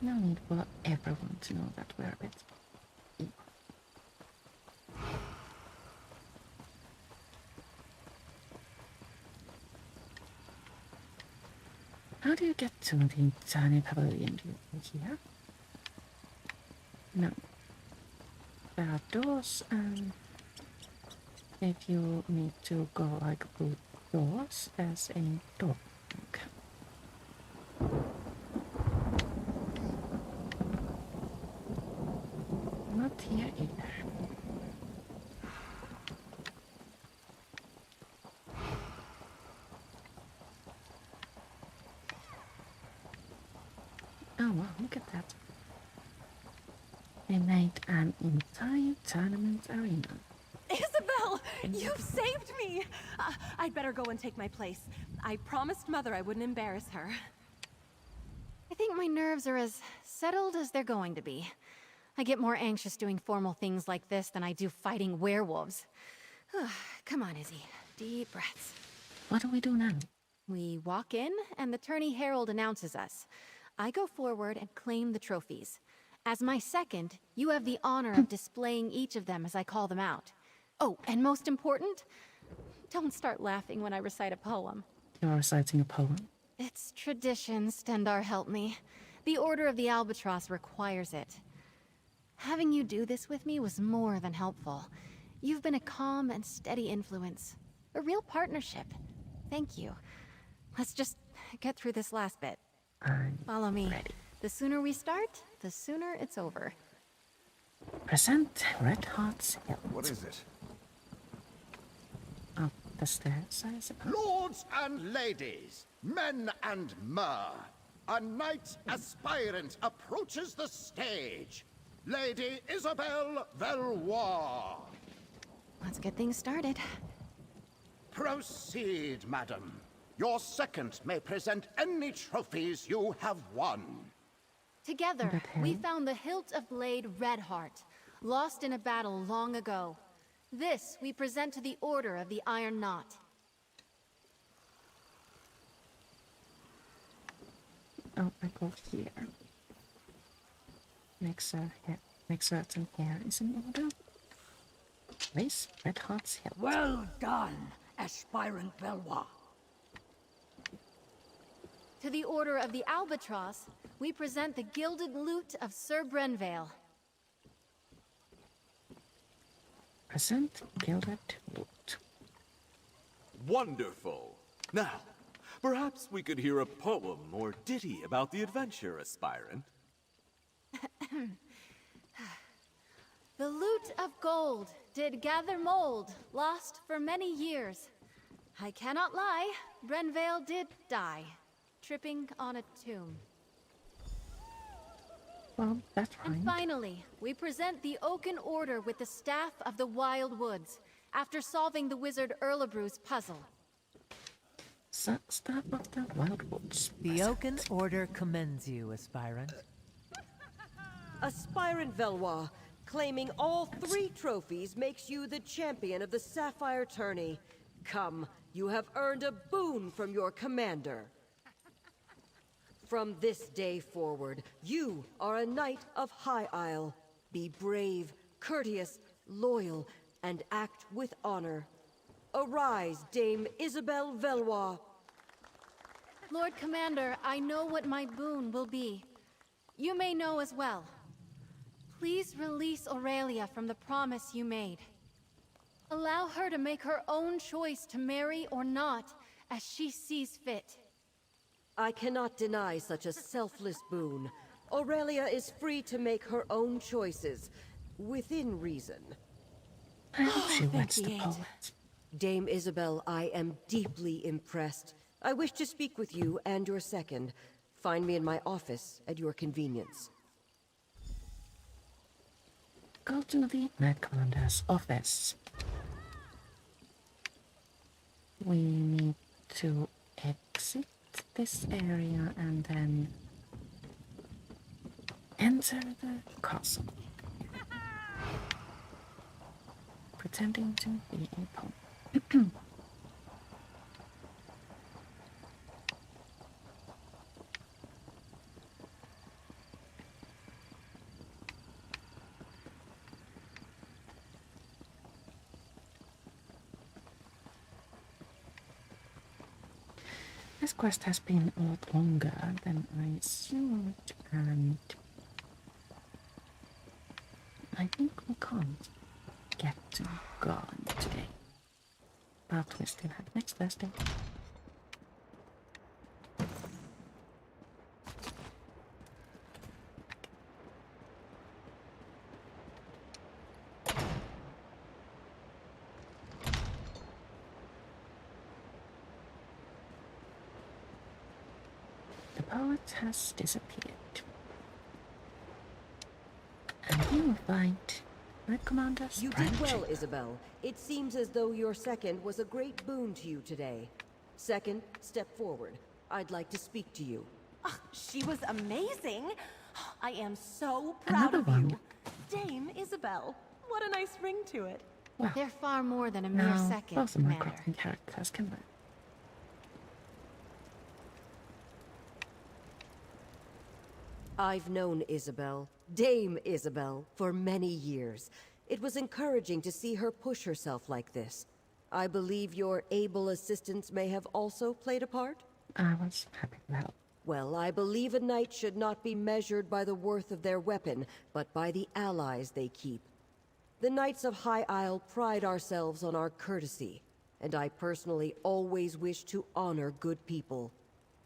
No need for everyone to know that we're a bit evil. How do you get to the tiny pavilion? Do you here? No. There are doors, and if you need to go like through doors, there's a door. Okay. Oh wow, look at that. They made an entire tournament arena. Isabel! You've saved me! I'd better go and take my place. I promised Mother I wouldn't embarrass her. I think my nerves are as settled as they're going to be. I get more anxious doing formal things like this than I do fighting werewolves. Come on, Izzy. Deep breaths. What do we do now? We walk in, and the tourney herald announces us. I go forward and claim the trophies. As my second, you have the honor of displaying each of them as I call them out. Oh, and most important, don't start laughing when I recite a poem. You're reciting a poem? It's tradition, Stendar help me. The Order of the Albatross requires it. Having you do this with me was more than helpful. You've been a calm and steady influence. A real partnership. Thank you. Let's just get through this last bit. Follow me. Ready. The sooner we start, the sooner it's over. Present Red Heart's Hilt. What is it? Up the stairs, I suppose. Lords and ladies, men and mer, a knight aspirant approaches the stage. Lady Isobel Veloise. Let's get things started. Proceed, madam. Your second may present any trophies you have won. Together, we found the hilt of blade Redheart, lost in a battle long ago. This we present to the Order of the Iron Knot. Oh, I go here. Make certain here is in order. Place Red Heart's Hilt. Well done, aspirant Veloise. To the Order of the Albatross, we present the gilded lute of Sir Brenvale. Present gilded lute. Wonderful. Now, perhaps we could hear a poem or ditty about the adventure, aspirant. The lute of gold did gather mold, lost for many years. I cannot lie, Brenvale did die, tripping on a tomb. Well, that's right. And finally, we present the Oaken Order with the Staff of the Wild Woods, after solving the wizard Erlebru's puzzle. Staff of the Wild Woods. The Oaken Order commends you, aspirant. Aspirant Veloise, claiming all 3 trophies makes you the champion of the Sapphire Tourney. Come, you have earned a boon from your commander. From this day forward, you are a knight of High Isle. Be brave, courteous, loyal, and act with honor. Arise, Dame Isobel Veloise. Lord Commander, I know what my boon will be. You may know as well. Please release Aurelia from the promise you made. Allow her to make her own choice to marry or not, as she sees fit. I cannot deny such a selfless boon. Aurelia is free to make her own choices, within reason. I hope she weds the poet. Dame Isobel, I am deeply impressed. I wish to speak with you and your second. Find me in my office at your convenience. Go to the Knight Commander's office. We need to exit this area and then enter the castle. Pretending to be a poem. This quest has been a lot longer than I assumed, and I think we can't get to Galen today. But we still have next Thursday. The poet has disappeared. All right. Right, Commander? You did well, Isobel. It seems as though your second was a great boon to you today. Second, step forward. I'd like to speak to you. Oh, she was amazing. I am so proud Another of one. you. Dame Isobel. What a nice ring to it. Well, They're far more than a mere now, second, both of my Commander. crafting characters can work. I've known Isobel, Dame Isobel, for many years. It was encouraging to see her push herself like this. I believe your able assistance may have also played a part? I was happy to help. Well, I believe a knight should not be measured by the worth of their weapon, but by the allies they keep. The Knights of High Isle pride ourselves on our courtesy, and I personally always wish to honor good people.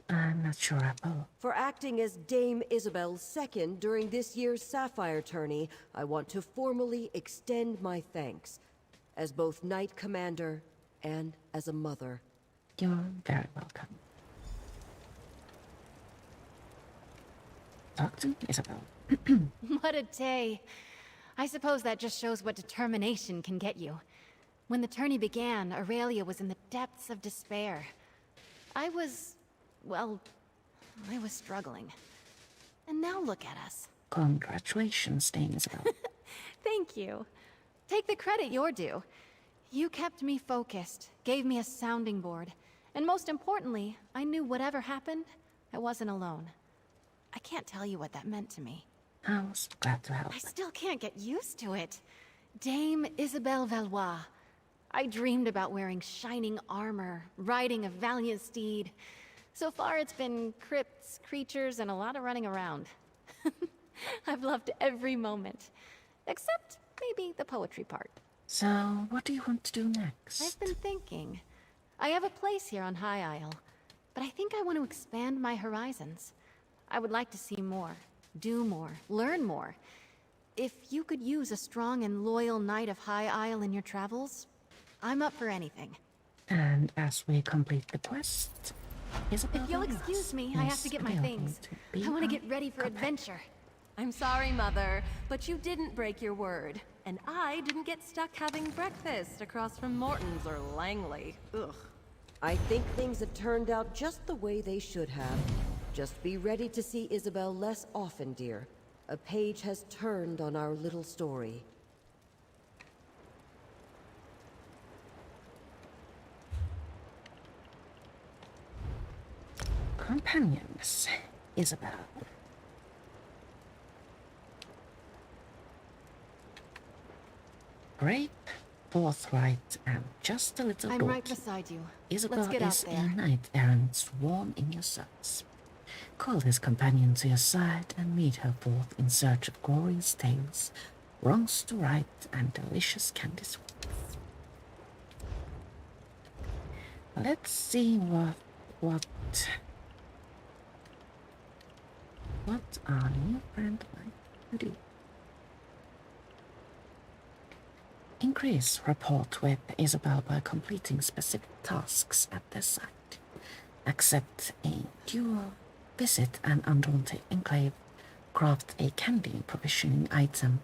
I'm not sure I will. For acting as Dame Isobel's second during this year's Sapphire tourney, I want to formally extend my thanks, as both Knight Commander and as a mother. You're very welcome. Talk to me, Isobel. What a day. I suppose that just shows what determination can get you. When the tourney began, Aurelia was in the depths of despair. I was struggling. And now look at us. Congratulations, Dame Isobel. Thank you. Take the credit you're due. You kept me focused, gave me a sounding board, and most importantly, I knew whatever happened, I wasn't alone. I can't tell you what that meant to me. I was glad to help. I still can't get used to it. Dame Isobel Veloise. I dreamed about wearing shining armor, riding a valiant steed. So far it's been crypts, creatures, and a lot of running around. I've loved every moment. Except maybe the poetry part. So, what do you want to do next? I've been thinking. I have a place here on High Isle, but I think I want to expand my horizons. I would like to see more, do more, learn more. If you could use a strong and loyal Knight of High Isle in your travels, I'm up for anything. And as we complete the quest, Isobel If you'll excuse me, I have to get my things. I want to get ready for adventure. I'm sorry, Mother, but you didn't break your word. And I didn't get stuck having breakfast across from Morton's or Langley. Ugh. I think things have turned out just the way they should have. Just be ready to see Isobel less often, dear. A page has turned on our little story. Companions, Isobel. Brave, forthright, and just a little I'm dorky. right beside you. Isobel Let's get out is there. a knight-errant sworn in your service. Call his companion to your side and meet her forth in search of glorious tales, wrongs to right, and delicious candy sweets. Let's see what our new friend might do. Increase rapport with Isobel by completing specific tasks at their site. Accept a duel, visit an undaunted enclave, craft a candy provisioning item,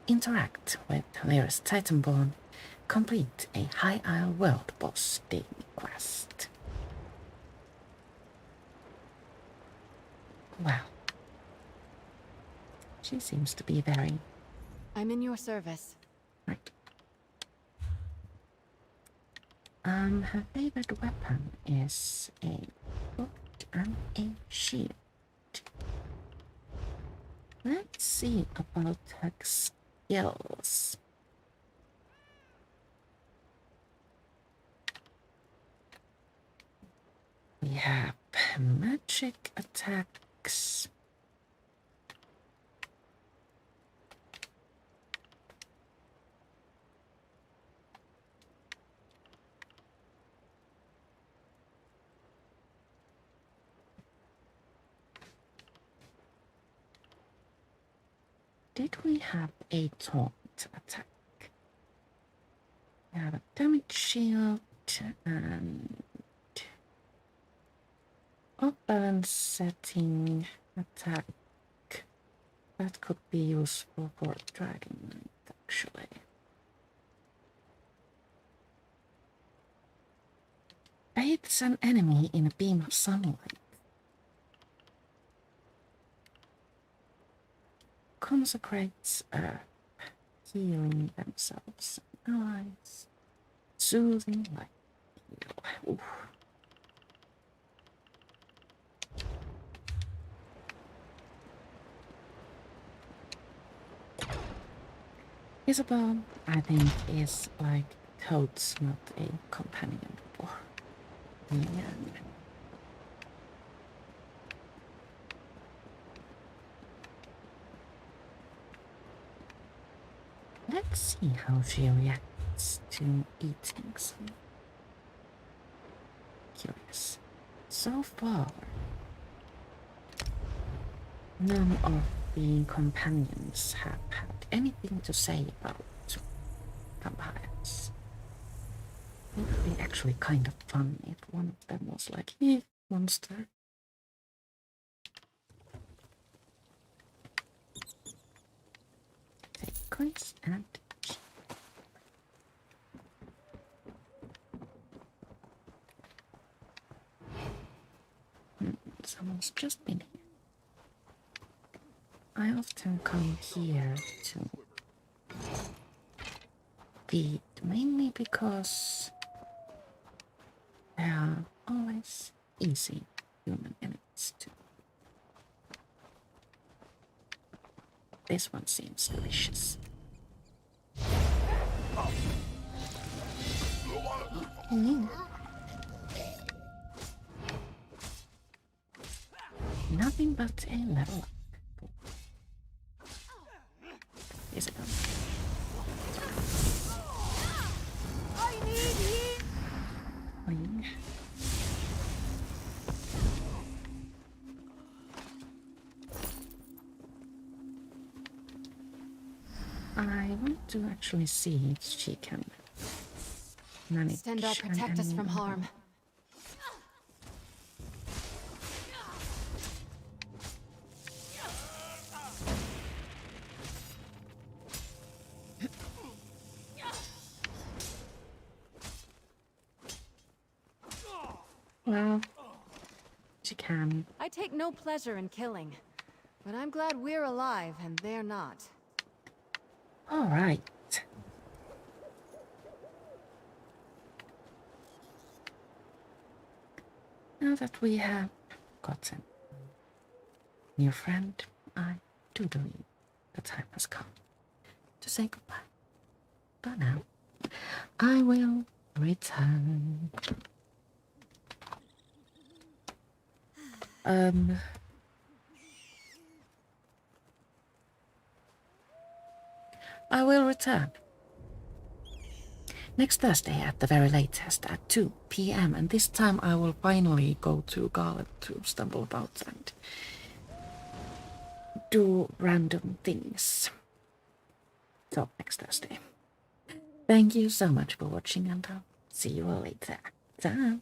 interact with hilarious Titanborn, complete a High Isle World Boss daily quest. Wow. She seems to be very... I'm in your service. Right. Her favorite weapon is a book and a shield. Let's see about her skills. We have magic attacks. Did we have a taunt attack? We have a damage shield and off balance setting attack. That could be useful for dragging, actually. Bathes an enemy in a beam of sunlight. Consecrates earth, healing themselves and allies. Soothing light. Ooh. Isobel, I think, is like totes not a companion for Leanne. Let's see how she reacts to eating some. Curious. So far, none of the companions have had anything to say about vampires. It would be actually kind of fun if one of them was like, monster. Take coins and someone's just been here. I often come here to feed, mainly because there are always easy human enemies too. This one seems delicious. Nothing but a level up. Is it? I need heat. I want to actually see if she can manage. Stendarr, protect us from harm. Well, she can. I take no pleasure in killing, but I'm glad we're alive and they're not. All right. Now that we have gotten a new friend, I do believe the time has come to say goodbye. But now, I will return. I will return next Thursday at the very latest at 2 p.m. and this time I will finally go to Galen to stumble about and do random things. So, next Thursday. Thank you so much for watching and I'll see you all later. Ciao!